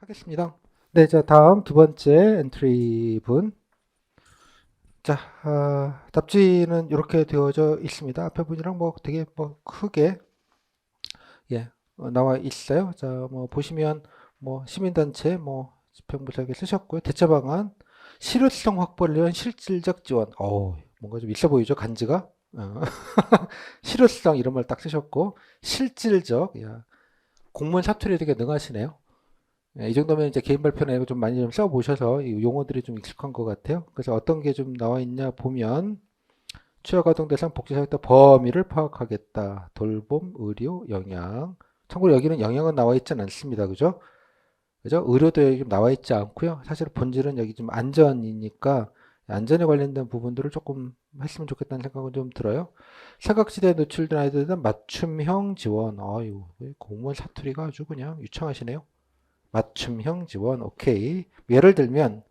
하겠습니다. 네, 자, 다음 두 번째 엔트리 분. 자, 답지는 이렇게 되어져 있습니다. 앞에 분이랑 뭐 되게 뭐 크게, 예, 나와 있어요. 자, 뭐 보시면 뭐 시민단체 뭐 집행부서에게 쓰셨고요. 대처 방안, 실효성 확보를 위한 실질적 지원. 뭔가 좀 있어 보이죠? 간지가. 실효성 이런 말 딱 쓰셨고, 실질적, 야, 공무원 사투리 되게 능하시네요. 이 정도면 이제 개인 발표 내용 좀 많이 좀 써보셔서 이 용어들이 좀 익숙한 것 같아요. 그래서 어떤 게 좀 나와 있냐 보면 취약아동 대상 복지사회다 범위를 파악하겠다. 돌봄, 의료, 영양. 참고로 여기는 영양은 나와 있지는 않습니다. 그죠? 그죠? 의료도 여기 좀 나와 있지 않고요. 사실 본질은 여기 좀 안전이니까 안전에 관련된 부분들을 조금 했으면 좋겠다는 생각은 좀 들어요. 사각지대에 노출된 아이들에 대한 맞춤형 지원. 아유, 공무원 사투리가 아주 그냥 유창하시네요. 맞춤형 지원, 오케이. 예를 들면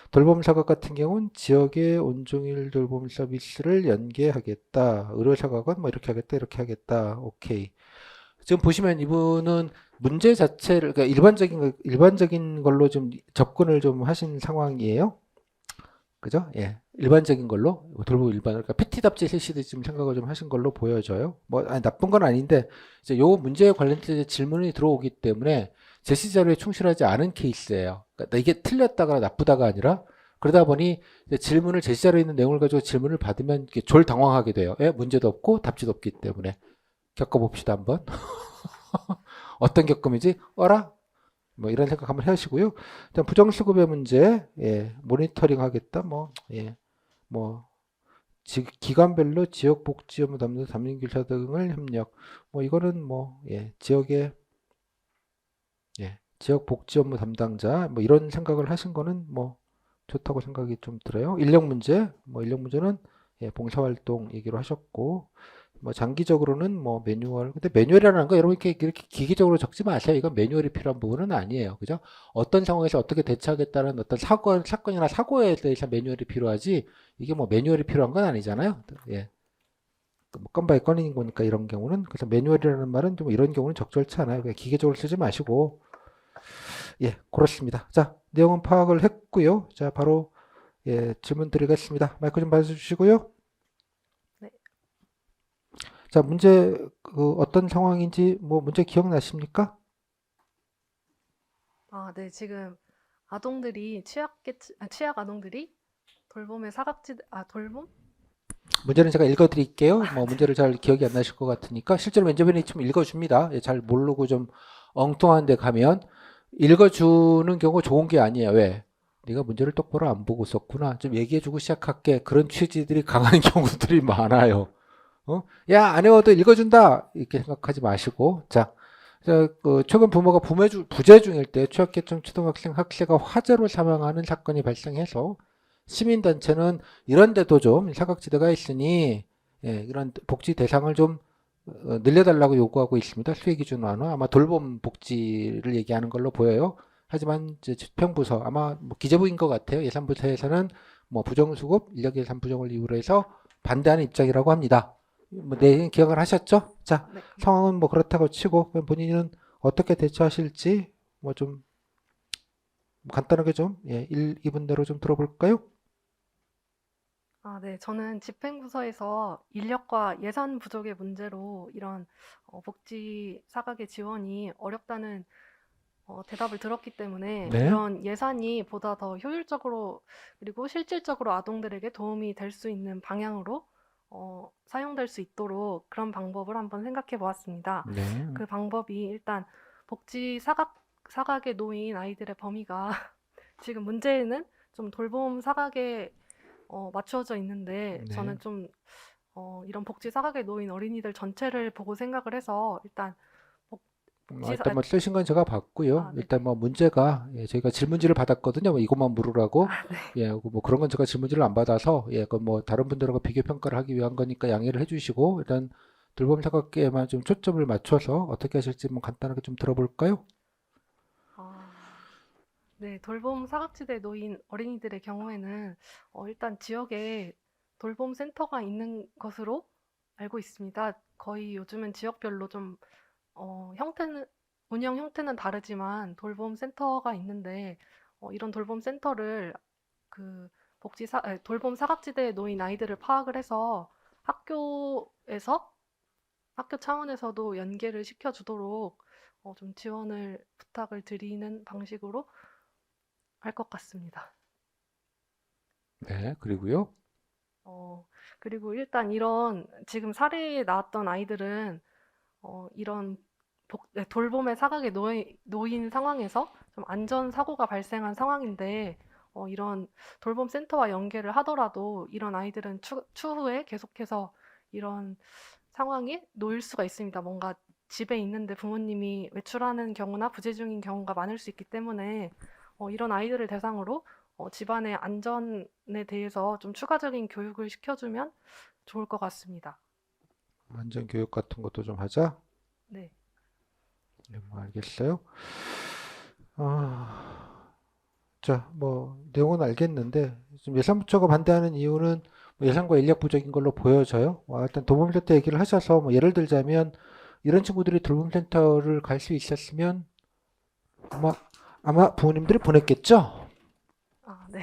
돌봄 사각 같은 경우는 지역의 온종일 돌봄 서비스를 연계하겠다. 의료 사각은 뭐 이렇게 하겠다, 이렇게 하겠다. 오케이. 지금 보시면 이분은 문제 자체를 그러니까 일반적인 걸로 좀 접근을 좀 하신 상황이에요. 그죠? 예. 일반적인 걸로 돌봄 일반 그러니까 PT답지 실시듯이 좀 생각을 좀 하신 걸로 보여져요. 뭐 아니, 나쁜 건 아닌데 이제 요 문제에 관련된 질문이 들어오기 때문에 제시 자료에 충실하지 않은 케이스예요. 그러니까 이게 틀렸다가 나쁘다가 아니라 그러다 보니 이제 질문을 제시 자료에 있는 내용을 가지고 질문을 받으면 이게 졸 당황하게 돼요. 예? 문제도 없고 답지도 없기 때문에 겪어봅시다 한번. 어떤 겪음이지? 어라? 뭐 이런 생각 한번 해보시고요. 일단 부정수급의 문제, 예, 모니터링 하겠다. 뭐, 예, 뭐 기관별로 지역복지업무 담당 담임교사 등을 협력. 뭐 이거는 뭐 예, 지역의 예, 지역복지업무 담당자 뭐 이런 생각을 하신 거는 뭐 좋다고 생각이 좀 들어요. 인력 문제, 뭐 인력 문제는 예, 봉사활동 얘기로 하셨고 뭐 장기적으로는 뭐 매뉴얼. 근데 매뉴얼이라는 거 여러분 이렇게 기계적으로 적지 마세요. 이건 매뉴얼이 필요한 부분은 아니에요. 그죠? 어떤 상황에서 어떻게 대처하겠다는 어떤 사건이나 사고에 대해서 매뉴얼이 필요하지 이게 뭐 매뉴얼이 필요한 건 아니잖아요. 예. 뭐 건바이 건인 거니까 이런 경우는 그래서 매뉴얼이라는 말은 좀 이런 경우는 적절치 않아요. 그냥 기계적으로 쓰지 마시고 예 그렇습니다. 자 내용은 파악을 했고요. 자 바로 예 질문 드리겠습니다. 마이크 좀 받아주시고요. 네. 자 문제 그 어떤 상황인지 뭐 문제 기억나십니까? 아, 네. 지금 아동들이 취약 아동들이 돌봄의 돌봄? 문제는 제가 읽어드릴게요. 뭐 문제를 잘 기억이 안 나실 것 같으니까 실제로 면접인이 좀 읽어줍니다. 예, 잘 모르고 좀 엉뚱한 데 가면 읽어주는 경우 좋은 게 아니에요. 왜? 네가 문제를 똑바로 안 보고 썼구나. 좀 얘기해주고 시작할게. 그런 취지들이 강한 경우들이 많아요. 야, 안 외워도 읽어준다. 이렇게 생각하지 마시고. 자, 최근 부모가 부재 중일 때 취약계층 초등학생 학생가 화재로 사망하는 사건이 발생해서 시민단체는 이런 데도 좀 사각지대가 있으니 예, 이런 복지 대상을 좀 늘려달라고 요구하고 있습니다. 수혜 기준 완화. 아마 돌봄 복지를 얘기하는 걸로 보여요. 하지만 이제 집행부서 아마 뭐 기재부인 것 같아요. 예산부서에서는 뭐 부정수급, 인력 예산 부정을 이유로 해서 반대하는 입장이라고 합니다. 뭐 내용 기억을 하셨죠? 자, 네. 상황은 뭐 그렇다고 치고 그럼 본인은 어떻게 대처하실지 뭐 좀 간단하게 좀 예, 1, 2분대로 좀 들어볼까요? 아, 네. 저는 집행부서에서 인력과 예산 부족의 문제로 이런 복지 사각의 지원이 어렵다는 대답을 들었기 때문에 네. 이런 예산이 보다 더 효율적으로 그리고 실질적으로 아동들에게 도움이 될 수 있는 방향으로 사용될 수 있도록 그런 방법을 한번 생각해 보았습니다. 네. 그 방법이 일단 복지 사각에 놓인 아이들의 범위가 지금 문제는 좀 돌봄 사각에 맞추어져 있는데 네. 저는 좀 이런 복지 사각에 놓인 어린이들 전체를 보고 생각을 해서 일단 복, 복지 사, 일단 뭐 쓰신 건 제가 봤고요. 아, 일단 네네. 뭐 문제가 예, 저희가 질문지를 받았거든요. 뭐 이것만 물으라고. 아, 네. 예, 뭐 그런 건 제가 질문지를 안 받아서 예, 그 뭐 다른 분들하고 비교 평가를 하기 위한 거니까 양해를 해주시고 일단 돌봄 사각계에만 좀 초점을 맞춰서 어떻게 하실지 뭐 간단하게 좀 들어볼까요? 아, 네. 돌봄 사각지대에 놓인 어린이들의 경우에는 일단 지역에 돌봄 센터가 있는 것으로 알고 있습니다. 거의 요즘은 지역별로 좀 형태는 운영 형태는 다르지만 돌봄 센터가 있는데 이런 돌봄 센터를 그 돌봄 사각지대에 놓인 아이들을 파악을 해서 학교에서 학교 차원에서도 연계를 시켜주도록 좀 지원을 부탁을 드리는 방식으로 할 것 같습니다. 네, 그리고요. 어, 그리고 일단 이런 지금 사례에 나왔던 아이들은 이런 돌봄의 사각에 놓인 상황에서 좀 안전사고가 발생한 상황인데 이런 돌봄 센터와 연계를 하더라도 이런 아이들은 추후에 계속해서 이런 상황에 놓일 수가 있습니다. 뭔가 집에 있는데 부모님이 외출하는 경우나 부재 중인 경우가 많을 수 있기 때문에 이런 아이들을 대상으로 집안의 안전에 대해서 좀 추가적인 교육을 시켜주면 좋을 것 같습니다. 안전 교육 같은 것도 좀 하자. 네. 네, 뭐 알겠어요. 아, 자, 뭐 내용은 알겠는데 지금 예산부처가 반대하는 이유는 뭐 예산과 인력 부족인 걸로 보여져요. 일단 돌봄센터 얘기를 하셔서 뭐 예를 들자면 이런 친구들이 돌봄센터를 갈 수 있었으면 아마 아마 부모님들이 보냈겠죠. 아, 네.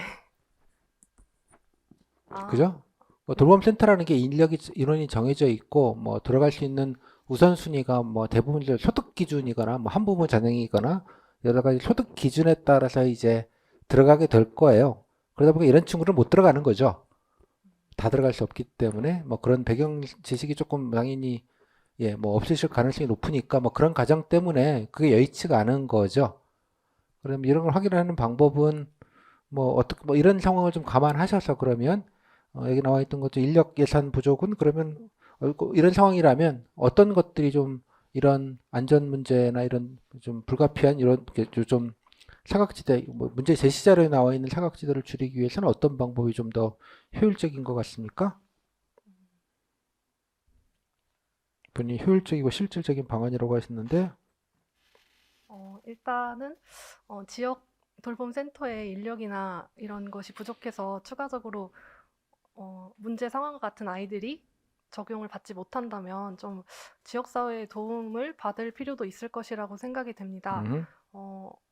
아, 그죠? 뭐 네. 돌봄센터라는 게 인원이 정해져 있고 뭐 들어갈 수 있는 우선순위가 뭐 대부분 이제 소득 기준이거나 뭐 한 부분 전형이거나 여러 가지 소득 기준에 따라서 이제 들어가게 될 거예요. 그러다 보니까 이런 친구는 못 들어가는 거죠. 다 들어갈 수 없기 때문에 뭐 그런 배경 지식이 조금 당연히 뭐 없으실 가능성이 높으니까 뭐 그런 가정 때문에 그게 여의치가 않은 거죠. 그럼 이런 걸 확인하는 방법은 뭐 어떻게 뭐 이런 상황을 좀 감안하셔서 그러면 여기 나와 있던 것도 인력 예산 부족은 그러면 이런 상황이라면 어떤 것들이 좀 이런 안전 문제나 이런 좀 불가피한 이런 좀 사각지대 뭐 문제 제시 자료에 나와 있는 사각지대를 줄이기 위해서는 어떤 방법이 좀 더 효율적인 것 같습니까? 분이 효율적이고 실질적인 방안이라고 하셨는데 일단은 지역 돌봄 센터의 인력이나 이런 것이 부족해서 추가적으로 문제 상황과 같은 아이들이 적용을 받지 못한다면 좀 지역 사회의 도움을 받을 필요도 있을 것이라고 생각이 됩니다. 음,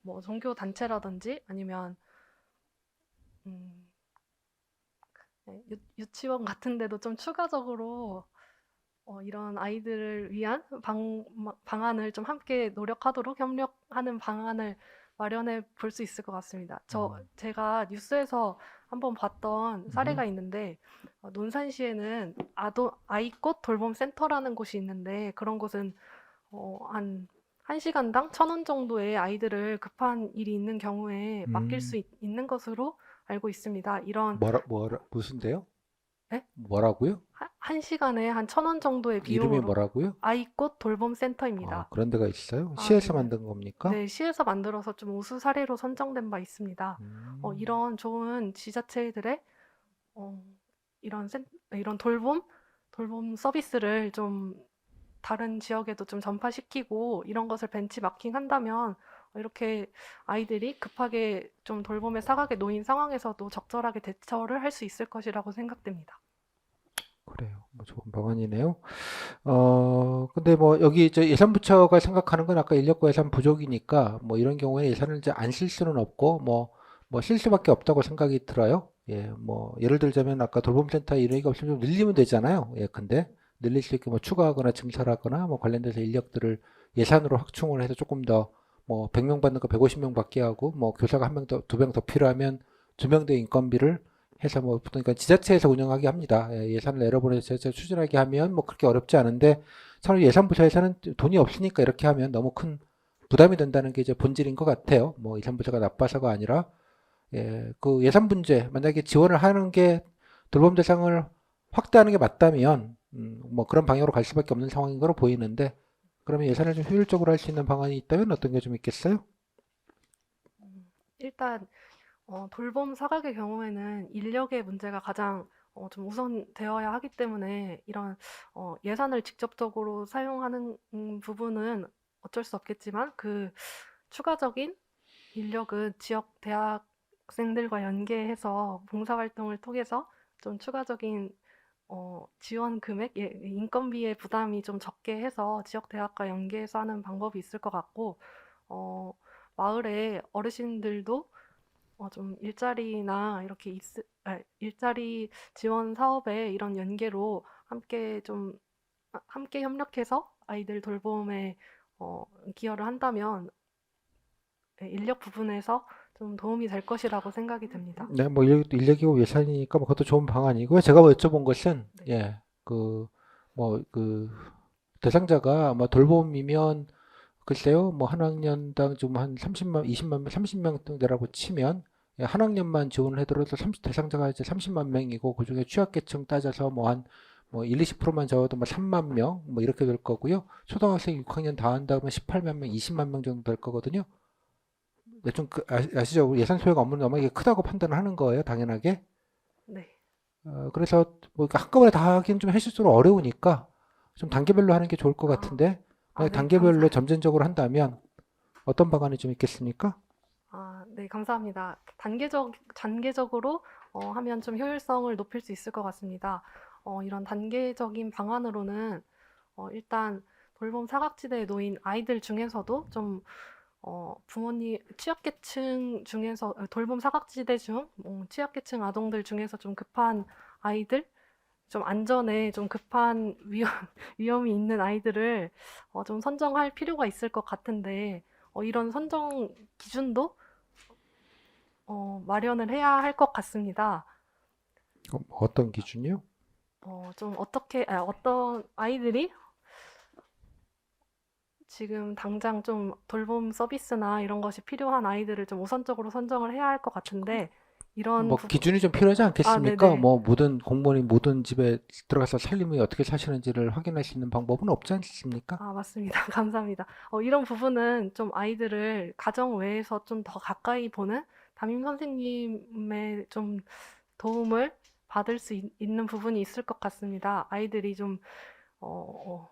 뭐 종교 단체라든지 아니면 음, 네, 유치원 같은 데도 좀 추가적으로 이런 아이들을 위한 방안을 좀 함께 노력하도록 협력하는 방안을 마련해 볼 수 있을 것 같습니다. 제가 뉴스에서 한번 봤던 음, 사례가 있는데, 논산시에는 아이꽃 돌봄 센터라는 곳이 있는데, 그런 곳은 한 1시간당 1,000원 정도의 아이들을 급한 일이 있는 경우에 맡길 수 음. 있는 것으로 알고 있습니다. 무슨데요? 네? 뭐라고요? 1시간에 한 1,000원 정도의 이름이 비용으로 뭐라고요? 아이꽃 돌봄 센터입니다. 그런 데가 있어요? 아, 시에서 네. 만든 겁니까? 네, 시에서 만들어서 좀 우수 사례로 선정된 바 있습니다. 음, 이런 좋은 지자체들의 어, 이런 돌봄 서비스를 좀 다른 지역에도 좀 전파시키고 이런 것을 벤치마킹 한다면 이렇게 아이들이 급하게 좀 돌봄의 사각에 놓인 상황에서도 적절하게 대처를 할 수 있을 것이라고 생각됩니다. 그래요. 뭐 좋은 방안이네요. 근데 뭐 여기 저 예산부처가 생각하는 건 아까 인력과 예산 부족이니까 뭐 이런 경우에 예산을 이제 안 쓸 수는 없고 뭐 쓸 수밖에 없다고 생각이 들어요. 뭐 예를 들자면 아까 돌봄센터 인원이 없으면 좀 늘리면 되잖아요. 근데 늘릴 수 있게 뭐 추가하거나 증설하거나 뭐 관련돼서 인력들을 예산으로 확충을 해서 조금 더 뭐 100명 받는 거 150명 받게 하고 뭐 교사가 한 명 더, 두 명 더 필요하면 두 명 더 인건비를 해서 뭐 그러니까 지자체에서 운영하게 합니다. 예산을 내려보내서 지자체 추진하게 하면 뭐 그렇게 어렵지 않은데 차라리 예산부처에서는 돈이 없으니까 이렇게 하면 너무 큰 부담이 된다는 게 이제 본질인 것 같아요. 뭐 예산부처가 나빠서가 아니라 그 예산 문제 만약에 지원을 하는 게 돌봄 대상을 확대하는 게 맞다면 뭐 그런 방향으로 갈 수밖에 없는 상황인 거로 보이는데 그러면 예산을 좀 효율적으로 할 수 있는 방안이 있다면 어떤 게 좀 있겠어요? 일단 돌봄 사각의 경우에는 인력의 문제가 가장 좀 우선되어야 하기 때문에 이런 예산을 직접적으로 사용하는 부분은 어쩔 수 없겠지만 그 추가적인 인력은 지역 대학생들과 연계해서 봉사활동을 통해서 좀 추가적인 지원 금액, 예, 인건비의 부담이 좀 적게 해서 지역 대학과 연계해서 하는 방법이 있을 것 같고, 어, 마을의 어르신들도 좀 일자리나 이렇게 일자리 지원 사업에 이런 연계로 함께 협력해서 아이들 돌봄에 기여를 한다면 인력 부분에서 좀 도움이 될 것이라고 생각이 됩니다. 네, 뭐 인력이고 예산이니까 뭐 그것도 좋은 방안이고요. 제가 뭐 여쭤본 것은 네. 예, 그 대상자가 뭐 돌봄이면 글쎄요, 뭐 한 학년당 좀 한 30만, 20만, 30명 정도라고 치면 예, 한 학년만 지원을 해도 대상자가 이제 30만 명이고 그중에 취약계층 따져서 뭐 한 뭐 1, 20%만 적어도 뭐 3만 명 뭐 이렇게 될 거고요. 초등학생 6학년 다 한다면 18만 명, 20만 명 정도 될 거거든요. 좀 아시죠? 예산 소요가 너무 이게 크다고 판단을 하는 거예요, 당연하게. 네. 그래서 뭐 한꺼번에 다 하기는 좀 현실적으로 어려우니까 좀 단계별로 하는 게 좋을 것 아, 같은데 만약 네, 단계별로 점진적으로 한다면 어떤 방안이 좀 있겠습니까? 네, 감사합니다. 단계적으로 하면 좀 효율성을 높일 수 있을 것 같습니다. 이런 단계적인 방안으로는 일단 돌봄 사각지대에 놓인 아이들 중에서도 좀 부모님 취약계층 중에서 돌봄 사각지대 중 취약계층 아동들 중에서 좀 급한 아이들, 좀 안전에 좀 급한 위험이 있는 아이들을 좀 선정할 필요가 있을 것 같은데 이런 선정 기준도 마련을 해야 할 것 같습니다. 어떤 기준이요? 좀 어떤 아이들이 지금 당장 좀 돌봄 서비스나 이런 것이 필요한 아이들을 좀 우선적으로 선정을 해야 할 것 같은데 이런 뭐 부분, 기준이 좀 필요하지 않겠습니까? 네네. 뭐 모든 공무원이 모든 집에 들어가서 살림이 어떻게 사시는지를 확인할 수 있는 방법은 없지 않습니까? 맞습니다. 감사합니다. 이런 부분은 좀 아이들을 가정 외에서 좀 더 가까이 보는 담임 선생님의 좀 도움을 받을 수 있는 부분이 있을 것 같습니다. 아이들이 좀, 어, 어,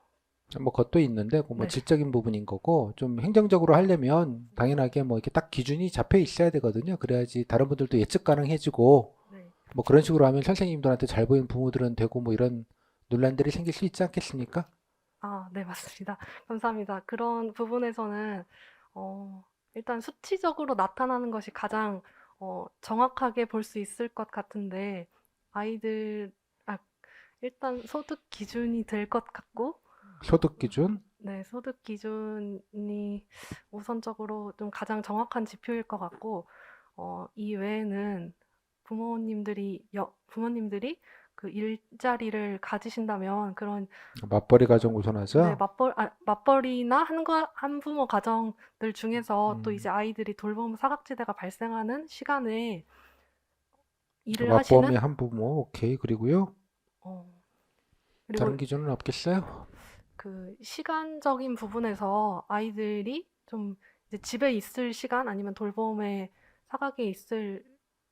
뭐 그것도 있는데 그뭐 네, 질적인 부분인 거고 좀 행정적으로 하려면 당연하게 뭐 이렇게 딱 기준이 잡혀 있어야 되거든요. 그래야지 다른 분들도 예측 가능해지고 네. 뭐 그런 식으로 하면 선생님들한테 잘 보이는 부모들은 되고 뭐 이런 논란들이 생길 수 있지 않겠습니까? 네, 맞습니다. 감사합니다. 그런 부분에서는, 일단 수치적으로 나타나는 것이 가장, 정확하게 볼 수 있을 것 같은데, 아이들, 아, 일단 소득 기준이 될 것 같고, 소득 기준. 네, 소득 기준이 우선적으로 좀 가장 정확한 지표일 것 같고, 이 외에는 부모님들이 그 일자리를 가지신다면 그런 맞벌이 가정 네, 우선하자. 맞벌이나 한부모 가정들 중에서 또 음, 이제 아이들이 돌봄 사각지대가 발생하는 시간에 일을 하시는, 맞범이 한부모, 오케이. 그리고요. 어, 그리고 다른 기준은 없겠어요? 그 시간적인 부분에서 아이들이 좀 이제 집에 있을 시간 아니면 돌봄의 사각에 있을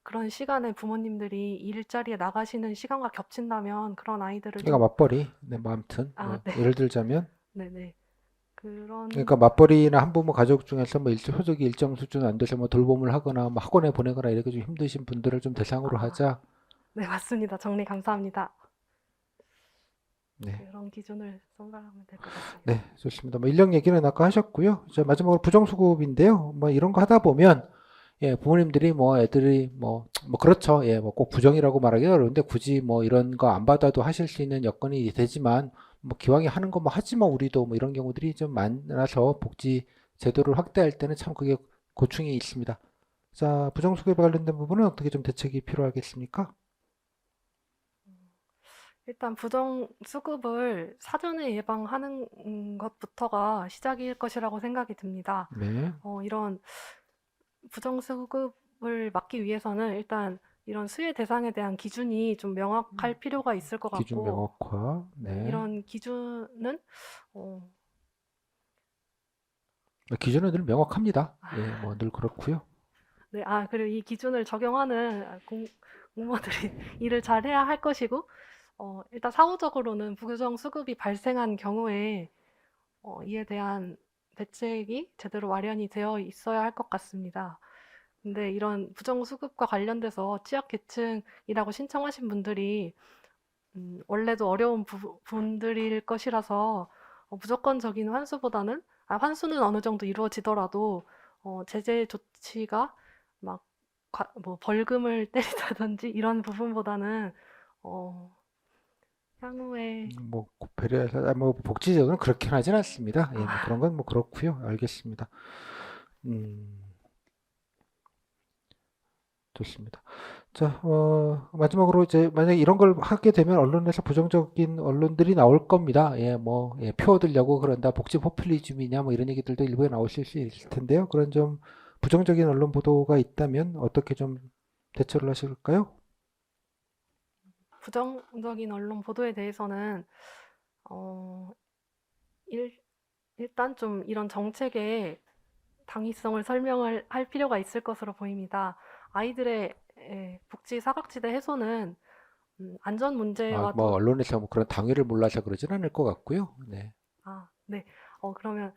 그런 시간에 부모님들이 일자리에 나가시는 시간과 겹친다면 그런 아이들을 그러니까 좀, 맞벌이. 네, 뭐 아무튼 뭐 네, 예를 들자면 네네. 그러니까 그런, 맞벌이나 한부모 가족 중에서 뭐 소득이 일정 수준 안 돼서 뭐 돌봄을 하거나 뭐 학원에 보내거나 이렇게 좀 힘드신 분들을 좀 대상으로 아, 하자. 네, 맞습니다. 정리 감사합니다. 네. 그런 기준을 선발하면 될 것 같습니다. 네, 좋습니다. 뭐 인력 얘기는 아까 하셨고요. 이제 마지막으로 부정수급인데요. 뭐 이런 거 하다 보면 예, 부모님들이 뭐 애들이 뭐 그렇죠. 예, 뭐 꼭 부정이라고 말하기 어려운데 굳이 뭐 이런 거 안 받아도 하실 수 있는 여건이 되지만 뭐 기왕에 하는 거 뭐 하지 뭐 우리도 뭐 이런 경우들이 좀 많아서 복지 제도를 확대할 때는 참 그게 고충이 있습니다. 자, 부정수급에 관련된 부분은 어떻게 좀 대책이 필요하겠습니까? 일단 부정수급을 사전에 예방하는 것부터가 시작일 것이라고 생각이 듭니다. 네, 이런 부정수급을 막기 위해서는 일단 이런 수혜 대상에 대한 기준이 좀 명확할 필요가 있을 것 기준 같고, 명확화. 네, 네, 이런 기준은, 어, 기준은 늘 명확합니다. 예, 뭐 늘 그렇고요. 네, 그리고 이 기준을 적용하는 공무원들이 일을 잘 해야 할 것이고, 일단 사후적으로는 부정수급이 발생한 경우에 이에 대한 대책이 제대로 마련이 되어 있어야 할 것 같습니다. 근데 이런 부정수급과 관련돼서 취약계층이라고 신청하신 분들이 원래도 어려운 분들일 것이라서 무조건적인 환수보다는 환수는 어느 정도 이루어지더라도 제재 조치가 막 뭐 벌금을 때리다든지 이런 부분보다는 어, 향후에 뭐 배려해서 뭐 복지적으로는 그렇게는 하진 않습니다. 예, 뭐 그런 아, 건 뭐 그렇고요. 알겠습니다. 음, 좋습니다. 자, 마지막으로 이제 만약에 이런 걸 하게 되면 언론에서 부정적인 언론들이 나올 겁니다. 예, 뭐, 예, 표 얻으려고 그런다, 복지 포퓰리즘이냐, 뭐 이런 얘기들도 일부에 나오실 수 있을 텐데요. 그런 좀 부정적인 언론 보도가 있다면 어떻게 좀 대처를 하실까요? 부정적인 언론 보도에 대해서는 어, 일, 일단 좀 이런 정책의 당위성을 설명을 할 필요가 있을 것으로 보입니다. 아이들의 복지 사각지대 해소는 안전 아, 문제와 뭐 언론에서 뭐 그런 당위를 몰라서 그러진 않을 것 같고요. 네. 네. 그러면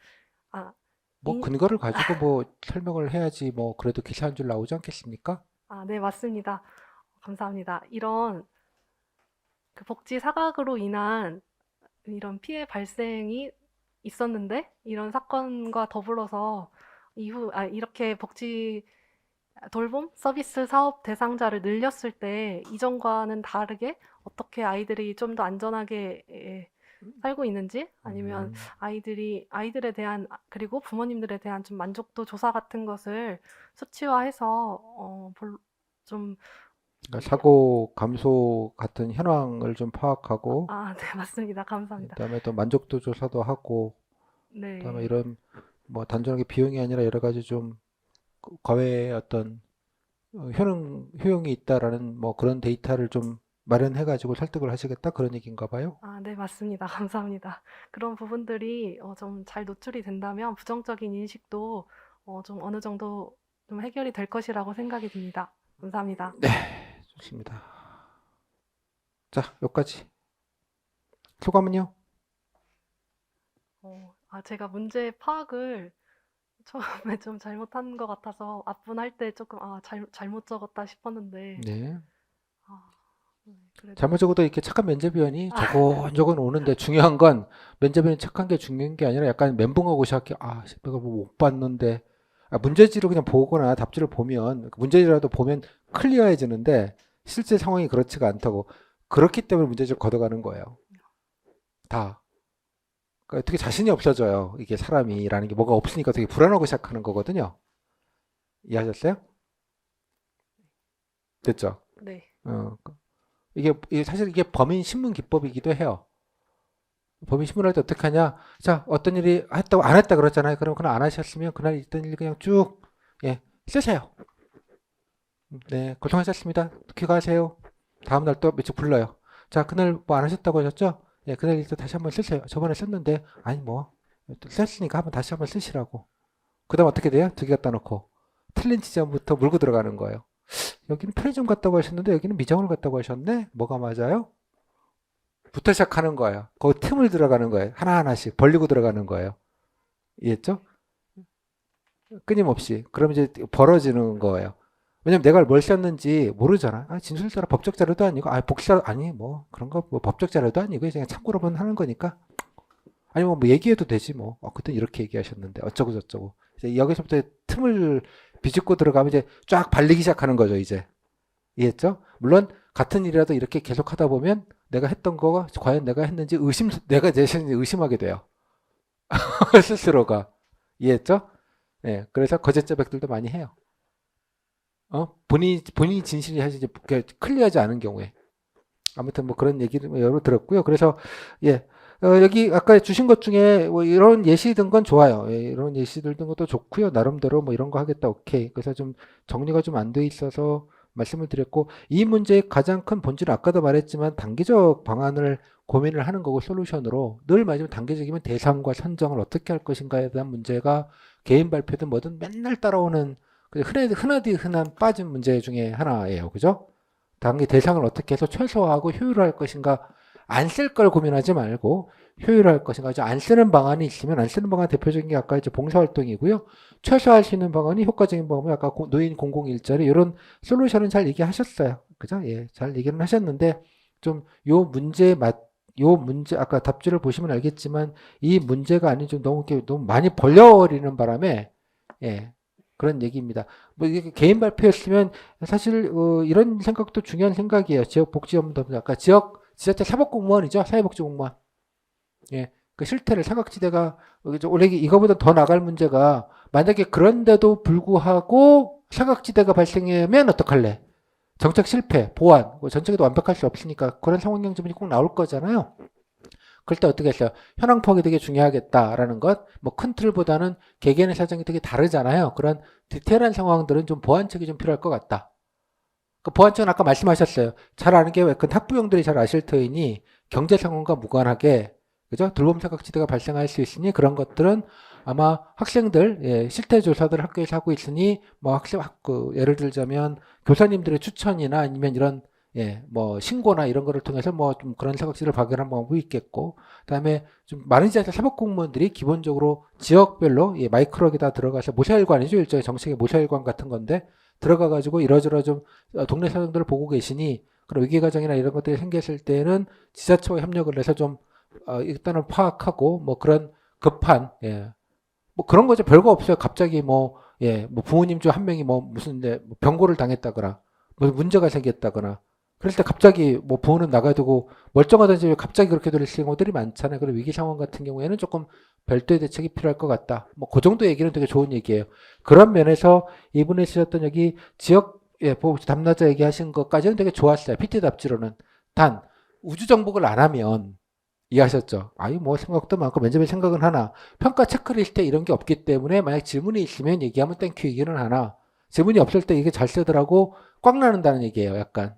아, 뭐 근거를 가지고 뭐 설명을 해야지 뭐 그래도 기사 한 줄 나오지 않겠습니까? 네, 맞습니다. 감사합니다. 이런 그 복지 사각으로 인한 이런 피해 발생이 있었는데 이런 사건과 더불어서 이렇게 복지 돌봄 서비스 사업 대상자를 늘렸을 때 이전과는 다르게 어떻게 아이들이 좀 더 안전하게 살고 있는지 아니면 음, 아이들에 대한 그리고 부모님들에 대한 좀 만족도 조사 같은 것을 수치화해서 좀 그러니까 사고 감소 같은 현황을 좀 파악하고 네, 맞습니다. 감사합니다. 그다음에 또 만족도 조사도 하고 그다음에 네. 이런 뭐 단순하게 비용이 아니라 여러 가지 좀 과외의 어떤 효용이 있다라는 뭐 그런 데이터를 좀 마련해 가지고 설득을 하시겠다 그런 얘기인가 봐요. 네, 맞습니다. 감사합니다. 그런 부분들이 좀 잘 노출이 된다면 부정적인 인식도 좀 어느 정도 좀 해결이 될 것이라고 생각이 듭니다. 감사합니다. 네, 좋습니다. 자, 여기까지. 소감은요? 제가 문제 파악을 처음에 좀 잘못한 것 같아서 앞분할 때 조금 잘못 적었다 싶었는데 네. 아, 네, 그래도 잘못 적어도 이렇게 착한 면접위원이 조곤조곤 오는데 중요한 건 면접위원이 착한 게 중요한 게 아니라 약간 멘붕하고 시작해. 아, 이걸 뭐못 봤는데. 아, 문제지를 그냥 보거나 답지를 보면 문제지라도 보면 클리어해지는데 실제 상황이 그렇지가 않다고. 그렇기 때문에 문제지를 걷어가는 거예요. 다. 그러니까 되게 자신이 없어져요. 이게 사람이라는 게 뭐가 없으니까 되게 불안하고 시작하는 거거든요. 이해하셨어요? 됐죠? 네. 어, 이게 사실 이게 범인 신문 기법이기도 해요. 범인 신문할 때 어떻게 하냐? 자, 어떤 일이 했다고 안 했다 그랬잖아요. 그럼 그날 안 하셨으면 그날 있던 일 그냥 쭉 예, 쓰세요. 네, 고생하셨습니다. 귀가하세요. 다음 날 또 며칠 불러요. 자, 그날 뭐 안 하셨다고 하셨죠? 예, 그날 일도 다시 한번 쓰세요. 저번에 썼는데 아니 뭐 썼으니까 한번 다시 한번 쓰시라고. 그다음 어떻게 돼요? 두 개 갖다 놓고 틀린 지점부터 물고 들어가는 거예요. 여기는 편의점 갔다고 하셨는데 여기는 미장원 갔다고 하셨네. 뭐가 맞아요? 부터 시작하는 거예요. 거기 틈을 들어가는 거예요. 하나하나씩 벌리고 들어가는 거예요. 이해했죠? 끊임없이. 그럼 이제 벌어지는 거예요. 왜냐면 내가 뭘 썼는지 모르잖아. 아, 진술서라 법적 자료도 아니고, 아, 복사, 아니, 뭐, 그런 거, 뭐, 법적 자료도 아니고, 그냥 참고로만 하는 거니까. 아니면 뭐, 얘기해도 되지, 뭐. 그때 이렇게 얘기하셨는데, 어쩌고 저쩌고. 이제 여기서부터 틈을 비집고 들어가면 이제 쫙 발리기 시작하는 거죠, 이제. 이해했죠? 물론, 같은 일이라도 이렇게 계속 하다 보면 내가 했던 거가 과연 내가 했는지 내가 내 자신을 의심하게 돼요. 스스로가. 이해했죠? 네, 그래서 거짓 자백들도 많이 해요. 본인이 진실이 사실 이제 클리어하지 않은 경우에. 아무튼 뭐 그런 얘기를 여러 들었고요. 그래서, 예. 여기 아까 주신 것 중에 뭐 이런 예시 든 건 좋아요. 예, 이런 예시들 든 것도 좋고요. 나름대로 뭐 이런 거 하겠다. 오케이. 그래서 좀 정리가 좀 안 돼 있어서 말씀을 드렸고, 이 문제의 가장 큰 본질은 아까도 말했지만 단기적 방안을 고민을 하는 거고 솔루션으로 늘 말하지만 단기적이면 대상과 선정을 어떻게 할 것인가에 대한 문제가 개인 발표든 뭐든 맨날 따라오는 흔하디 흔한 빠진 문제 중에 하나예요. 그죠? 단기 대상을 어떻게 해서 최소화하고 효율화할 것인가 안 쓸 걸 고민하지 말고 효율화할 것인가 안 쓰는 방안이 있으면 안 쓰는 방안 대표적인 게 아까 이제 봉사활동이고요. 최소화할 수 있는 방안이 효과적인 방법이 아까 노인 공공 일자리 이런 솔루션은 잘 얘기하셨어요. 그죠? 예, 잘 얘기는 하셨는데 좀 요 문제 아까 답지를 보시면 알겠지만 이 문제가 아닌 좀 너무 많이 벌려버리는 바람에 예, 그런 얘기입니다. 뭐 이게 개인 발표였으면 사실 이런 생각도 중요한 생각이에요. 지역복지업무 아까 지자체 사법공무원이죠. 사회복지공무원. 예, 그 실태를 사각지대가 원래 이거보다 더 나갈 문제가 만약에 그런데도 불구하고 사각지대가 발생하면 어떡할래? 정책 실패, 보완, 뭐 전체적으로 완벽할 수 없으니까 그런 상황 경험이 꼭 나올 거잖아요. 그럴 때 어떻게 했어요? 현황 파악이 되게 중요하겠다라는 것, 뭐 큰 틀보다는 개개인의 사정이 되게 다르잖아요. 그런 디테일한 상황들은 좀 보완책이 좀 필요할 것 같다. 그 보완책은 아까 말씀하셨어요. 잘 아는 게 그 학부형들이 잘 아실 터이니 경제 상황과 무관하게 그죠? 돌봄 사각지대가 발생할 수 있으니 그런 것들은 아마 학생들 예, 실태 조사들 학교에서 하고 있으니 뭐 예를 들자면 교사님들의 추천이나 아니면 이런 예, 뭐 신고나 이런 거를 통해서 뭐 좀 그런 사각지대를 발견한 방법이 있겠고 그다음에 좀 많은 지자체 사법공무원들이 기본적으로 지역별로 예, 마이크로에다 들어가서 모사일관이죠. 일종의 정책의 모사일관 같은 건데 들어가 가지고 이러저러 좀 동네 사정들을 보고 계시니 그런 위기 과정이나 이런 것들이 생겼을 때는 지자체와 협력을 해서 좀 일단은 파악하고 뭐 그런 급한 예. 뭐 그런 거죠. 별거 없어요. 갑자기 뭐 예, 뭐 부모님 중 한 명이 뭐 무슨 뭐 병고를 당했다거나 뭐 문제가 생겼다거나 그럴 때 갑자기 뭐 부모는 나가두고 멀쩡하던 집에 갑자기 그렇게 될 경우들이 많잖아요. 그런 위기 상황 같은 경우에는 조금 별도의 대책이 필요할 것 같다. 뭐 그 정도 얘기는 되게 좋은 얘기예요. 그런 면에서 이분이 쓰셨던 여기 지역 예, 담당자 얘기하신 것까지는 되게 좋았어요. PT 답지로는 단 우주 정복을 안 하면 이해하셨죠? 아니 뭐 생각도 많고 면접에 생각은 하나 평가 체크리스트에 이런 게 없기 때문에 만약 질문이 있으면 얘기하면 땡큐 얘기는 하나 질문이 없을 때 이게 잘 쓰더라고 꽉 나는다는 얘기예요. 약간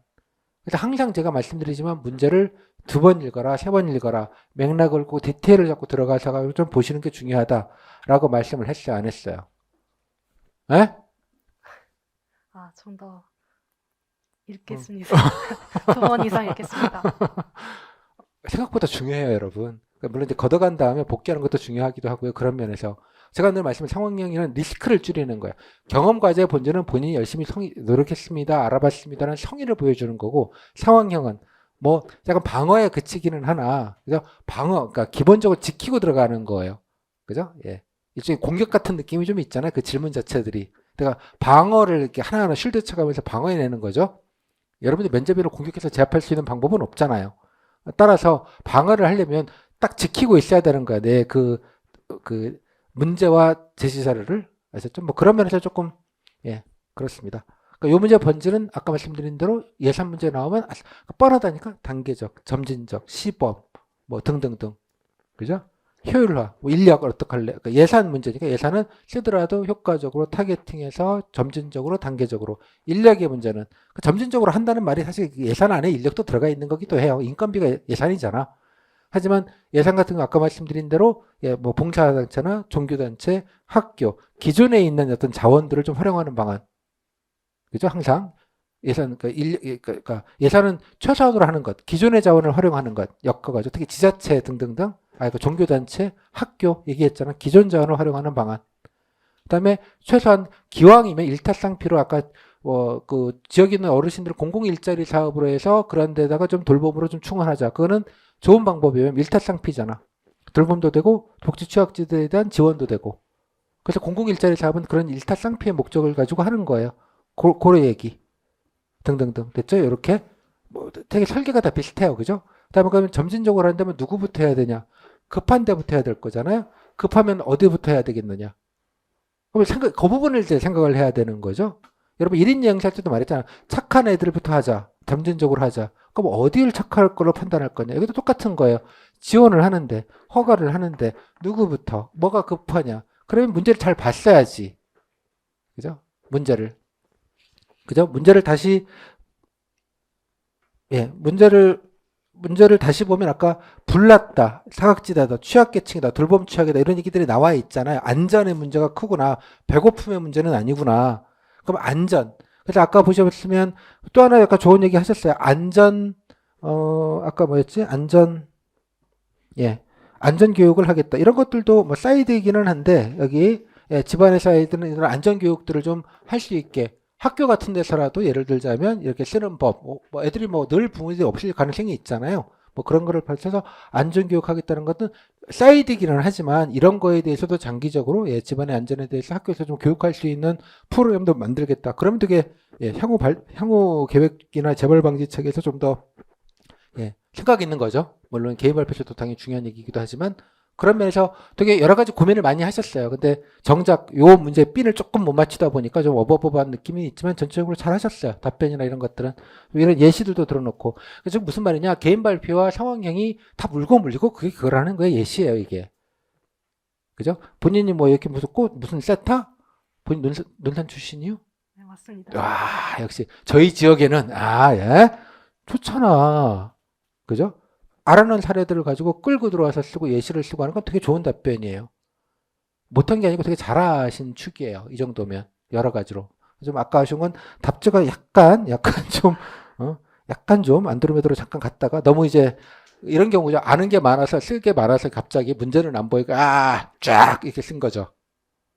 그래서 항상 제가 말씀드리지만 문제를 두 번 읽어라, 세 번 읽어라, 맥락을 고 디테일을 잡고 들어가서 좀 보시는 게 중요하다라고 말씀을 했어요, 안 했어요? 에? 아, 좀 더 어. 읽겠습니다. 두 번 이상 읽겠습니다. 생각보다 중요해요, 여러분. 그러니까 물론 이제 걷어간 다음에 복귀하는 것도 중요하기도 하고요. 그런 면에서 제가 늘 말씀을 상황형이란 리스크를 줄이는 거예요. 경험 과제의 본질은 본인이 열심히 노력했습니다, 알아봤습니다라는 성의를 보여주는 거고 상황형은 뭐 약간 방어에 그치기는 하나, 그죠? 그러니까 기본적으로 지키고 들어가는 거예요, 그죠? 예, 일종의 공격 같은 느낌이 좀 있잖아요. 그 질문 자체들이. 그러니까 방어를 이렇게 하나하나 쉴드 쳐가면서 방어해내는 거죠. 여러분이 면접으로 공격해서 제압할 수 있는 방법은 없잖아요. 따라서 방어를 하려면 딱 지키고 있어야 되는 거야. 그 문제와 제시 사료를. 그래서 좀 뭐 그런 면에서 조금, 예, 그렇습니다. 그러니까 요 문제 본질은 아까 말씀드린 대로 예산 문제 나오면 뻔하다니까 단계적, 점진적, 시범, 뭐 등등등. 그죠? 효율화, 뭐 인력을 어떻게 할래? 그러니까 예산 문제니까 예산은 쓰더라도 효과적으로 타겟팅해서 점진적으로 단계적으로 인력의 문제는 점진적으로 한다는 말이 사실 예산 안에 인력도 들어가 있는 거기도 해요. 인건비가 예산이잖아. 하지만 예산 같은 거 아까 말씀드린 대로 예, 뭐 봉사단체나 종교단체, 학교 기존에 있는 어떤 자원들을 좀 활용하는 방안. 그죠? 항상 예산 그러니까 예산은 최소한으로 하는 것, 기존의 자원을 활용하는 것, 엮어가지고 특히 지자체 등등등, 그 종교단체, 학교 얘기했잖아. 기존 자원을 활용하는 방안. 그다음에 최소한 기왕이면 일타쌍피로 아까 그 지역에 있는 어르신들 공공 일자리 사업으로 해서 그런 데다가 좀 돌봄으로 좀 충원하자. 그거는 좋은 방법이에요. 일타쌍피잖아. 돌봄도 되고 복지 취약지대에 대한 지원도 되고. 그래서 공공 일자리 사업은 그런 일타쌍피의 목적을 가지고 하는 거예요. 고래 얘기. 등등등. 됐죠? 이렇게 뭐 되게 설계가 다 비슷해요. 그죠? 그다음에 그러면 점진적으로 한다면 누구부터 해야 되냐? 급한 데부터 해야 될 거잖아요. 급하면 어디부터 해야 되겠느냐? 그럼 그 부분을 이제 생각을 해야 되는 거죠. 여러분 1인 여행사 할 때도 말했잖아. 착한 애들부터 하자. 점진적으로 하자. 그럼 어디를 착할 걸로 판단할 거냐? 여기도 똑같은 거예요. 지원을 하는데, 허가를 하는데 누구부터, 뭐가 급하냐? 그러면 문제를 잘 봤어야지. 그죠? 그죠? 문제를 다시 예, 문제를 다시 보면 아까 불났다, 사각지대다, 취약계층이다, 돌봄 취약이다 이런 얘기들이 나와 있잖아요. 안전의 문제가 크구나, 배고픔의 문제는 아니구나. 그럼 안전. 그래서 아까 보셨으면 또 하나 약간 좋은 얘기 하셨어요. 아까 뭐였지? 예, 안전 교육을 하겠다. 이런 것들도 뭐 사이드이기는 한데 여기 예, 집안의 사이드는 이런 안전 교육들을 좀 할 수 있게 학교 같은 데서라도 예를 들자면 이렇게 쓰는 법, 뭐 애들이 뭐 늘 부모들이 없을 가능성이 있잖아요. 뭐 그런 거를 밝혀서 안전교육하겠다는 것은 사이드기는 하지만 이런 거에 대해서도 장기적으로 예, 집안의 안전에 대해서 학교에서 좀 교육할 수 있는 프로그램도 만들겠다. 그러면 되게 예, 향후 계획이나 재발 방지책에서 좀 더 예, 생각이 있는 거죠. 물론 개인 발표제도 당연히 중요한 얘기이기도 하지만 그런 면에서 되게 여러 가지 고민을 많이 하셨어요. 근데 정작 요 문제 핀을 조금 못 맞추다 보니까 좀 어버버버한 느낌이 있지만 전체적으로 잘 하셨어요. 답변이나 이런 것들은. 이런 예시들도 들어놓고. 그래서 무슨 말이냐. 개인 발표와 상황형이 다 물고 물리고 그게 그거라는 거예요. 예시예요, 이게. 그죠? 본인이 뭐 이렇게 무슨 꽃, 무슨 세타? 본인 논산 출신이요? 네, 맞습니다. 와, 역시 저희 지역에는 예? 좋잖아. 그죠? 알아는 사례들을 가지고 끌고 들어와서 쓰고 예시를 쓰고 하는 건 되게 좋은 답변이에요. 못한 게 아니고 되게 잘하신 축이에요. 이 정도면 여러 가지로. 좀 아까 하신 건 답지가 약간 좀 약간 좀 안드로메다로 잠깐 갔다가 너무 이제 이런 경우죠. 아는 게 많아서 쓸 게 많아서 갑자기 문제는 안 보이고 쫙 이렇게 쓴 거죠.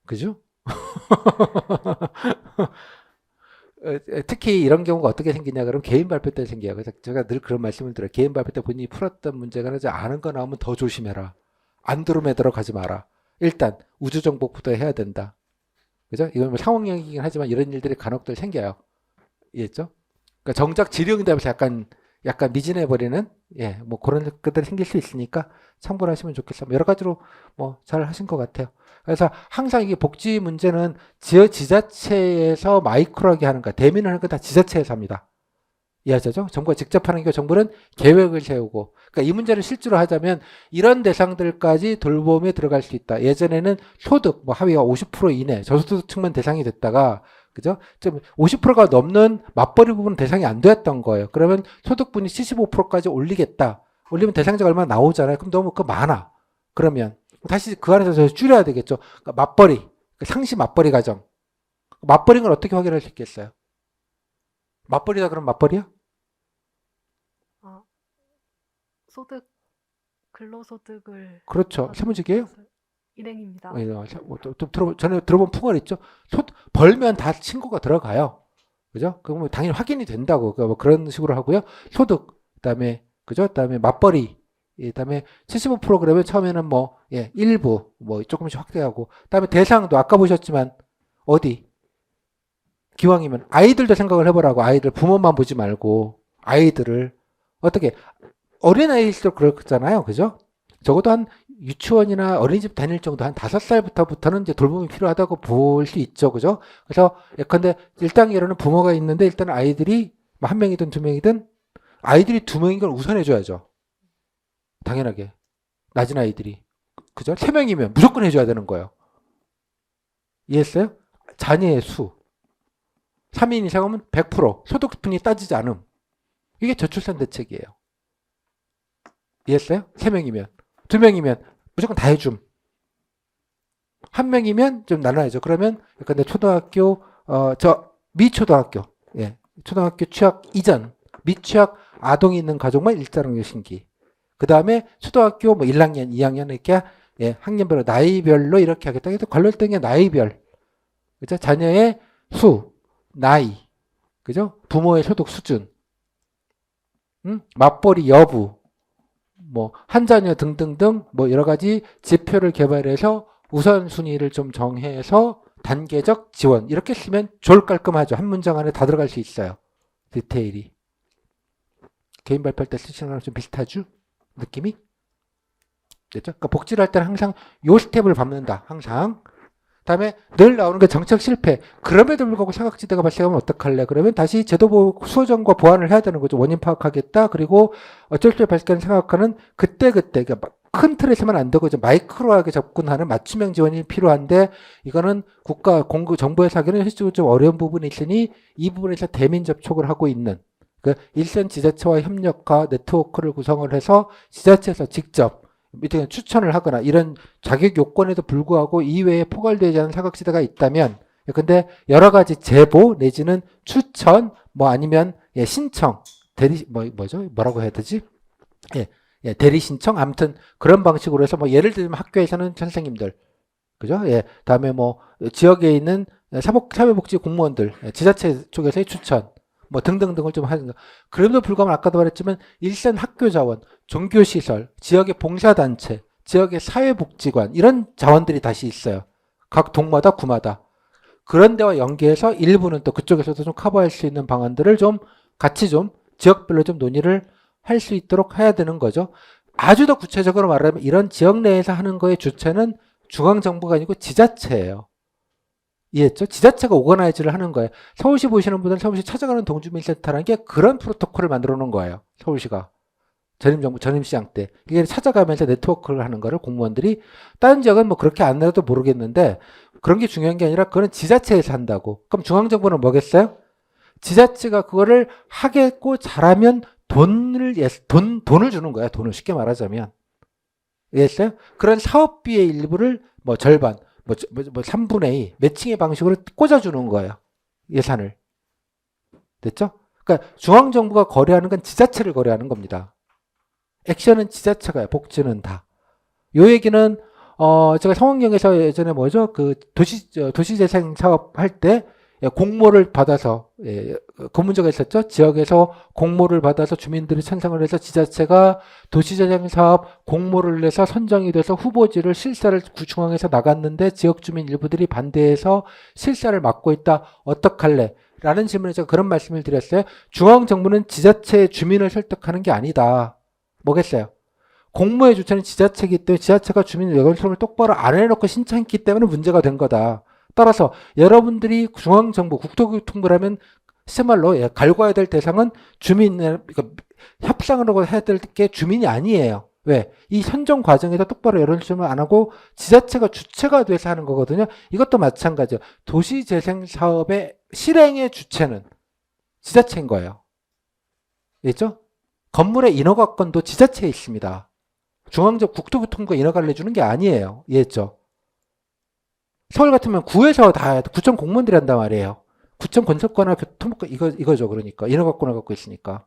그죠? 특히 이런 경우가 어떻게 생기냐 그러면 개인 발표 때 생겨요. 그래서 제가 늘 그런 말씀을 드려요. 개인 발표 때 본인이 풀었던 문제가 이제 아는 거 나오면 더 조심해라. 안드로메다로 가지 마라. 일단 우주 정복부터 해야 된다. 그죠? 이건 뭐 상황형이긴 하지만 이런 일들이 간혹들 생겨요. 이해했죠? 그러니까 정작 질의응답에서 약간 미진해 버리는 예, 뭐 그런 것들이 생길 수 있으니까 참고를 하시면 좋겠어요. 여러 가지로 뭐 잘 하신 것 같아요. 그래서 항상 이게 복지 문제는 지자체에서 마이크로하게 하는 거, 대민을 하는 거 다 지자체에서 합니다. 이해하죠? 정부가 직접 하는 게 경부는 계획을 세우고, 그러니까 이 문제를 실제로 하자면 이런 대상들까지 돌봄에 들어갈 수 있다. 예전에는 소득, 뭐 하위가 50% 이내, 저소득층만 대상이 됐다가, 그죠? 좀 50%가 넘는 맞벌이 부분 대상이 안 됐던 거예요. 그러면 소득분이 75%까지 올리겠다. 올리면 대상자가 얼마나 나오잖아요. 그럼 너무 많아. 그러면 다시 그 안에서 저 줄여야 되겠죠. 그러니까 맞벌이, 그러니까 상시 맞벌이 가정. 맞벌이인 걸 어떻게 확인할 수 있겠어요? 맞벌이다 그럼 맞벌이야? 아, 소득, 근로소득을 그렇죠. 세무직이에요? 일행입니다. 전에 들어본 풍월 있죠? 벌면 다 친구가 들어가요. 그죠? 그럼 당연히 확인이 된다고. 그러니까 뭐 그런 식으로 하고요. 소득, 그다음에, 그죠? 그다음에 맞벌이, 그다음에 75% 그러면 처음에는 뭐, 예, 일부, 뭐 조금씩 확대하고, 그다음에 대상도 아까 보셨지만, 어디? 기왕이면 아이들도 생각을 해보라고. 아이들 부모만 보지 말고, 아이들을, 어떻게, 어린아이일수록 그렇잖아요. 그죠? 적어도 한 유치원이나 어린이집 다닐 정도 한 5살부터는 이제 돌봄이 필요하다고 볼 수 있죠. 그죠? 그래서 예컨대 1단계로는 부모가 있는데 일단 아이들이 뭐 한 명이든 두 명이든 아이들이 두 명인 걸 우선해줘야죠. 당연하게. 낮은 아이들이. 그죠? 3명이면 무조건 해줘야 되는 거예요. 이해했어요? 자녀의 수. 3인 이상이면 100% 소득분이 따지지 않음. 이게 저출산 대책이에요. 이해했어요? 3명이면. 2명이면 무조건 다 해줌. 1명이면 좀 나눠야죠. 그러면 근데 초등학교 미초등학교 예, 초등학교 취학 이전 미취학 아동이 있는 가족만 일자로 신기. 그 다음에 초등학교 뭐 1학년, 2학년 이렇게 예, 학년별로 나이별로 이렇게 하겠다. 그래서 관련된 게 나이별, 그죠? 자녀의 수, 나이, 그죠? 부모의 소득 수준, 맞벌이 여부. 뭐 한자녀 등등등 뭐 여러 가지 지표를 개발해서 우선순위를 좀 정해서 단계적 지원 이렇게 쓰면 졸 깔끔하죠. 한 문장 안에 다 들어갈 수 있어요. 디테일이. 개인 발표할 때 쓰시는 거랑 좀 비슷하죠? 느낌이? 됐죠? 그러니까 복지를 할 때는 항상 요 스텝을 밟는다. 항상. 다음에 늘 나오는 게 정책 실패. 그럼에도 불구하고 사각지대가 발생하면 어떡할래? 그러면 다시 제도 수정과 보완을 해야 되는 거죠. 원인 파악하겠다. 그리고 어쩔 때 발생하는 생각하는 그때그때 그러니까 큰 틀에서만 안 되고 마이크로하게 접근하는 맞춤형 지원이 필요한데 이거는 국가 공급 정부에서 하기는 실질적으로 좀 어려운 부분이 있으니 이 부분에서 대민 접촉을 하고 있는 그 일선 지자체와 협력화 네트워크를 구성을 해서 지자체에서 직접 밑에 추천을 하거나 이런 자격 요건에도 불구하고 이외에 포괄되지 않은 사각지대가 있다면 근데 여러 가지 제보 내지는 추천 뭐 아니면 예, 신청 대리 뭐라고 해야 되지? 예, 대리 신청 아무튼 그런 방식으로 해서 뭐 예를 들면 학교에서는 선생님들 그죠? 예. 다음에 뭐 지역에 있는 사회복지 공무원들, 지자체 쪽에서의 추천, 뭐 등등등을 좀 하는 거. 그럼에도 불구하고 아까도 말했지만 일선 학교 자원, 종교 시설, 지역의 봉사단체, 지역의 사회복지관 이런 자원들이 다시 있어요. 각 동마다 구마다. 그런 데와 연계해서 일부는 또 그쪽에서도 좀 커버할 수 있는 방안들을 좀 같이 좀 지역별로 좀 논의를 할 수 있도록 해야 되는 거죠. 아주 더 구체적으로 말하면 이런 지역 내에서 하는 거의 주체는 중앙정부가 아니고 지자체예요. 이해했죠? 지자체가 오거나이즈를 하는 거예요. 서울시 보시는 분들은 서울시 찾아가는 동주민센터라는 게 그런 프로토콜을 만들어 놓은 거예요. 서울시가. 전임정부, 전임시장 때. 이게 찾아가면서 네트워크를 하는 거를 공무원들이, 다른 지역은 뭐 그렇게 안 해도 모르겠는데, 그런 게 중요한 게 아니라 그거는 지자체에서 한다고. 그럼 중앙정부는 뭐겠어요? 지자체가 그거를 하겠고 잘하면 돈을 주는 거야. 돈을 쉽게 말하자면. 이해했어요? 그런 사업비의 일부를 뭐 절반, 뭐 3분의 2, 매칭의 방식으로 꽂아주는 거예요. 예산을. 됐죠? 그러니까 중앙정부가 거래하는 건 지자체를 거래하는 겁니다. 액션은 지자체가요. 복지는 다. 요 얘기는 제가 성원경에서 예전에 뭐죠? 그 도시재생 사업 할 때 공모를 받아서 그 문제가 있었죠. 지역에서 공모를 받아서 주민들이 찬성을 해서 지자체가 도시재생 사업 공모를 내서 선정이 돼서 후보지를 실사를 중앙에서 나갔는데 지역 주민 일부들이 반대해서 실사를 막고 있다. 어떡할래? 라는 질문에 제가 그런 말씀을 드렸어요. 중앙정부는 지자체의 주민을 설득하는 게 아니다. 뭐겠어요? 공모의 주체는 지자체이기 때문에 지자체가 주민 여론조사를 똑바로 안 해놓고 신청했기 때문에 문제가 된 거다. 따라서 여러분들이 중앙정부 국토교통부를 하면 실말로 갈궈야 될 대상은 주민, 그러니까 협상으로 해야 될 게 주민이 아니에요. 왜? 이 선정 과정에서 똑바로 여론조사를 안 하고 지자체가 주체가 돼서 하는 거거든요. 이것도 마찬가지예요. 도시재생 사업의 실행의 주체는 지자체인 거예요. 알겠죠? 건물의 인허가권도 지자체에 있습니다. 중앙적 국토교통부가 인허가를 내주는 게 아니에요. 이해했죠? 서울 같으면 구에서 다 구청 공무원들이 한단 말이에요. 구청 건설권이나 교통부권 이거죠. 그러니까 인허가권을 갖고 있으니까.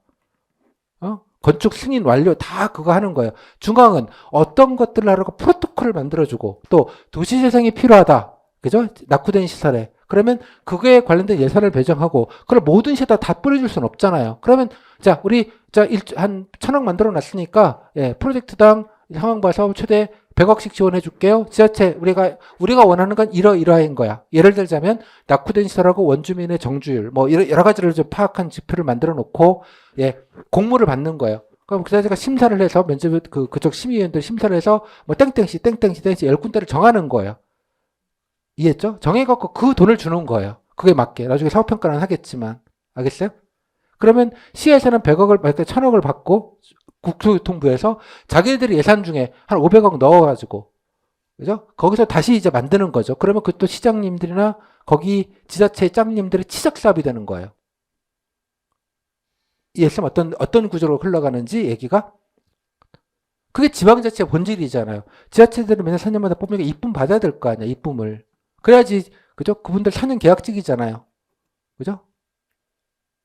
건축 승인 완료 다 그거 하는 거예요. 중앙은 어떤 것들을 하라고 프로토콜을 만들어주고 또 도시재생이 필요하다. 그죠? 낙후된 시설에. 그러면 그거에 관련된 예산을 배정하고 그걸 모든 시에다 다 뿌려줄 수는 없잖아요. 그러면 자 우리 한 1,000억 만들어 놨으니까 프로젝트당 상황 봐서 최대 100억씩 지원해 줄게요. 지자체 우리가 원하는 건 이러이러한 거야. 예를 들자면 낙후된 시설하고 원주민의 정주율 뭐 여러 가지를 좀 파악한 지표를 만들어 놓고 공모를 받는 거예요. 그럼 그 자체가 심사를 해서 면접 그쪽 심의위원들 심사를 해서 뭐 땡땡시 10군데를 정하는 거예요. 이해했죠? 정해갖고 그 돈을 주는 거예요. 그게 맞게. 나중에 사업평가는 하겠지만. 알겠어요? 그러면 시에서는 100억을, 1,000억을 받고 국토교통부에서 자기들이 예산 중에 한 500억 넣어가지고, 그죠? 거기서 다시 이제 만드는 거죠. 그러면 그것도 시장님들이나 거기 지자체 짱님들의 치적 사업이 되는 거예요. 이해했으면 어떤 구조로 흘러가는지 얘기가? 그게 지방자치의 본질이잖아요. 지자체들은 매년 4년마다 뽑으니까 이쁨 받아야 될 거 아니야, 이쁨을. 그래야지, 그죠? 그분들 4년 계약직이잖아요. 그죠?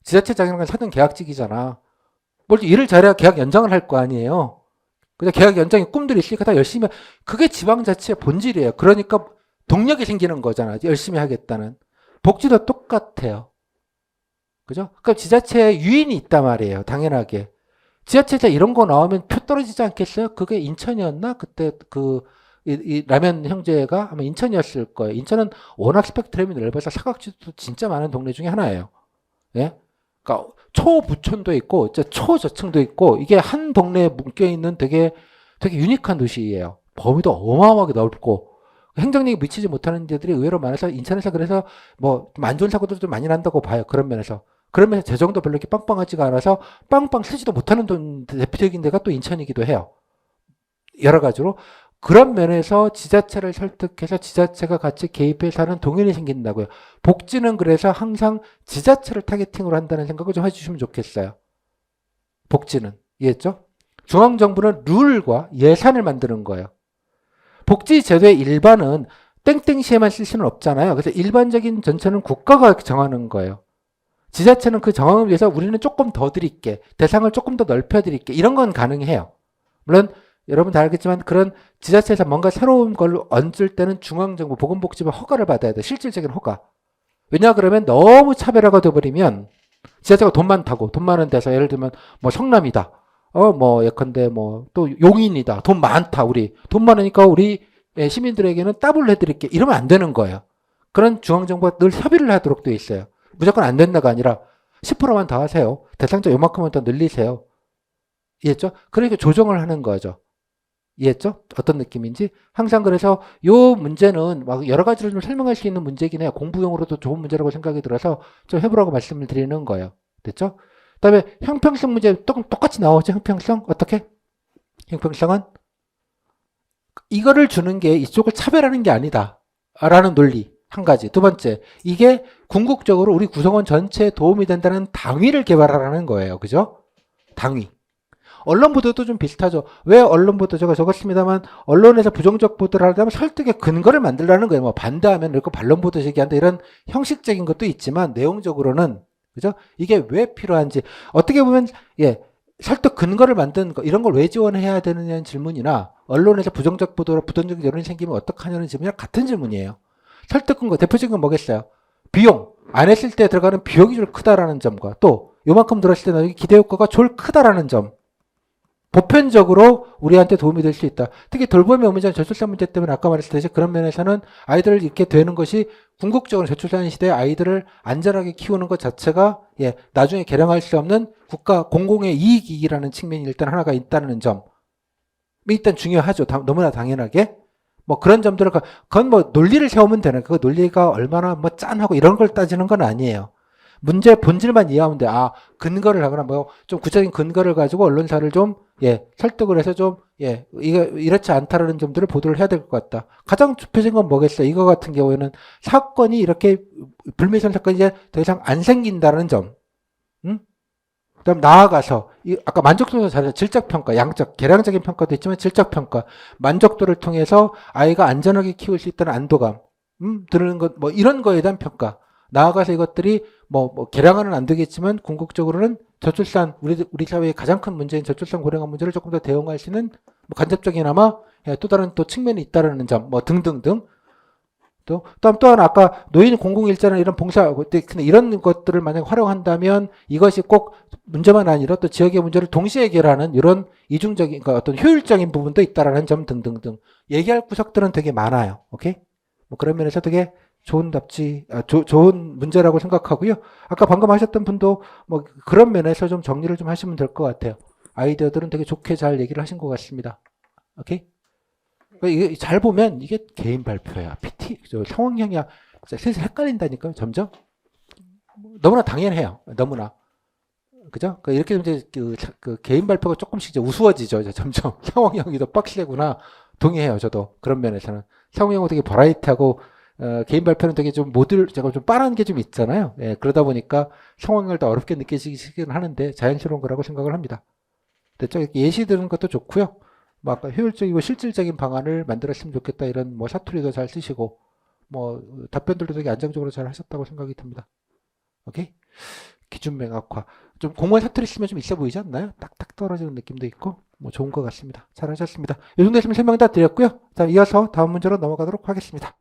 지자체장이라는 건 4년 계약직이잖아. 뭘 일을 잘해야 계약 연장을 할 거 아니에요. 그죠? 계약 연장의 꿈들이 있으니까 다 열심히, 그게 지방자치의 본질이에요. 그러니까 동력이 생기는 거잖아. 열심히 하겠다는. 복지도 똑같아요. 그죠? 그럼 지자체에 유인이 있단 말이에요. 당연하게. 지자체에서 이런 거 나오면 표 떨어지지 않겠어요? 그게 인천이었나? 그때 이 라면 형제가 아마 인천이었을 거예요. 인천은 워낙 스펙트럼이 넓어서 사각지도 진짜 많은 동네 중에 하나예요. 예? 그러니까 초부촌도 있고, 초저층도 있고, 이게 한 동네에 묶여있는 되게 유니크한 도시예요. 범위도 어마어마하게 넓고, 행정력이 미치지 못하는 데들이 의외로 많아서 인천에서 그래서 뭐 안전사고도 좀 많이 난다고 봐요. 그런 면에서. 그러면서 재정도 별로 이렇게 빵빵하지가 않아서 빵빵 쓰지도 못하는 대표적인 데가 또 인천이기도 해요. 여러 가지로. 그런 면에서 지자체를 설득해서 지자체가 같이 개입해서 하는 동연이 생긴다고요. 복지는 그래서 항상 지자체를 타겟팅으로 한다는 생각을 좀 해주시면 좋겠어요. 복지는. 이해했죠? 중앙정부는 룰과 예산을 만드는 거예요. 복지제도의 일반은 땡땡시에만 쓸 수는 없잖아요. 그래서 일반적인 전체는 국가가 정하는 거예요. 지자체는 그 정황을 위해서 우리는 조금 더 드릴게. 대상을 조금 더 넓혀 드릴게. 이런 건 가능해요. 물론 여러분 다 알겠지만 그런 지자체에서 뭔가 새로운 걸 얹을 때는 중앙정부, 보건복지부 허가를 받아야 돼. 실질적인 허가. 왜냐 그러면 너무 차별화가 돼버리면 지자체가 돈 많다고 돈 많은 데서 예를 들면 뭐 성남이다. 뭐 예컨대 뭐 또 용인이다. 돈 많다. 우리 돈 많으니까 우리 시민들에게는 더블 해드릴게. 이러면 안 되는 거예요. 그런 중앙정부가 늘 협의를 하도록 되어 있어요. 무조건 안 된다가 아니라 10%만 더 하세요. 대상자 요만큼만 더 늘리세요. 이해했죠? 그러니까 조정을 하는 거죠. 이해했죠? 어떤 느낌인지? 항상 그래서 요 문제는 막 여러 가지로 좀 설명할 수 있는 문제긴 해요. 공부용으로도 좋은 문제라고 생각이 들어서 좀 해보라고 말씀을 드리는 거예요. 됐죠? 그 다음에 형평성 문제 똑같이 나오죠. 형평성? 어떻게? 형평성은 이거를 주는 게 이쪽을 차별하는 게 아니다. 라는 논리. 한 가지. 두 번째, 이게 궁극적으로 우리 구성원 전체에 도움이 된다는 당위를 개발하라는 거예요. 그죠? 당위. 언론 보도도 좀 비슷하죠. 왜 언론 보도 제가 적었습니다만 언론에서 부정적 보도를 하려면 설득의 근거를 만들라는 거예요. 뭐 반대하면 이렇게 반론 보도식이 한다 이런 형식적인 것도 있지만 내용적으로는 그죠? 이게 왜 필요한지 어떻게 보면 설득 근거를 만드는 거 이런 걸 왜 지원해야 되느냐는 질문이나 언론에서 부정적 보도로 부정적 여론이 생기면 어떡하냐는 질문이랑 같은 질문이에요. 설득 근거 대표적인 건 뭐겠어요? 비용 안 했을 때 들어가는 비용이 좀 크다라는 점과 또 요만큼 들었을 때 기대 효과가 좀 크다라는 점. 보편적으로 우리한테 도움이 될 수 있다. 특히 돌봄의 의무자 저출산 문제 때문에 아까 말했듯이 그런 면에서는 아이들을 이렇게 되는 것이 궁극적으로 저출산 시대에 아이들을 안전하게 키우는 것 자체가 나중에 개량할 수 없는 국가 공공의 이익이라는 측면이 일단 하나가 있다는 점. 일단 중요하죠. 너무나 당연하게. 뭐 그런 점들을 그건 뭐 논리를 세우면 되는 그 논리가 얼마나 뭐 짠하고 이런 걸 따지는 건 아니에요. 문제 본질만 이해하면 돼. 근거를 하거나 뭐 좀 구체적인 근거를 가지고 언론사를 좀 설득을 해서 좀 이거 이렇지 않다라는 점들을 보도를 해야 될 것 같다. 가장 대표적인 건 뭐겠어요? 이거 같은 경우에는 사건이 이렇게 불미스러운 사건이 이제 더 이상 안 생긴다는 점. 응? 그다음 나아가서 아까 만족도도 잘해서 질적 평가, 양적, 계량적인 평가도 있지만 질적 평가, 만족도를 통해서 아이가 안전하게 키울 수 있다는 안도감, 드는 것, 뭐 이런 거에 대한 평가. 나아가서 이것들이 뭐 개량은 안 되겠지만 궁극적으로는 저출산 우리 사회의 가장 큰 문제인 저출산 고령화 문제를 조금 더 대응할 수 있는 뭐 간접적이나마 또 다른 또 측면이 있다라는 점, 뭐 등등등. 또 하나 아까 노인 공공일자나 이런 봉사 근데 이런 것들을 만약 활용한다면 이것이 꼭 문제만 아니라 또 지역의 문제를 동시에 해결하는 이런 이중적인 그러니까 어떤 효율적인 부분도 있다라는 점 등등등 얘기할 구석들은 되게 많아요. 오케이? 뭐 그런 면에서 되게 좋은 좋은 문제라고 생각하고요. 아까 방금 하셨던 분도 뭐 그런 면에서 좀 정리를 좀 하시면 될 것 같아요. 아이디어들은 되게 좋게 잘 얘기를 하신 것 같습니다. 오케이? 그러니까 이게 잘 보면 이게 개인 발표야. PT, 상황형이야. 슬슬 헷갈린다니까요, 점점. 너무나 당연해요. 너무나. 그죠? 그러니까 이렇게 이제 그 개인 발표가 조금씩 이제 우스워지죠. 이제 점점. 상황형이 더 빡세구나. 동의해요, 저도. 그런 면에서는. 상황형은 되게 버라이티하고, 개인 발표는 되게 좀 제가 좀 빠른 게 좀 있잖아요. 그러다 보니까 상황을 더 어렵게 느끼시긴 하는데 자연스러운 거라고 생각을 합니다. 됐죠? 예시 드는 것도 좋고요. 뭐 아까 효율적이고 실질적인 방안을 만들었으면 좋겠다 이런 뭐 사투리도 잘 쓰시고 뭐 답변들도 되게 안정적으로 잘 하셨다고 생각이 듭니다. 오케이? 기준 명확화. 좀 공무원 사투리 쓰면 좀 있어 보이지 않나요? 딱딱 떨어지는 느낌도 있고 뭐 좋은 것 같습니다. 잘 하셨습니다. 이 정도 있으면 설명 다 드렸고요. 자, 이어서 다음 문제로 넘어가도록 하겠습니다.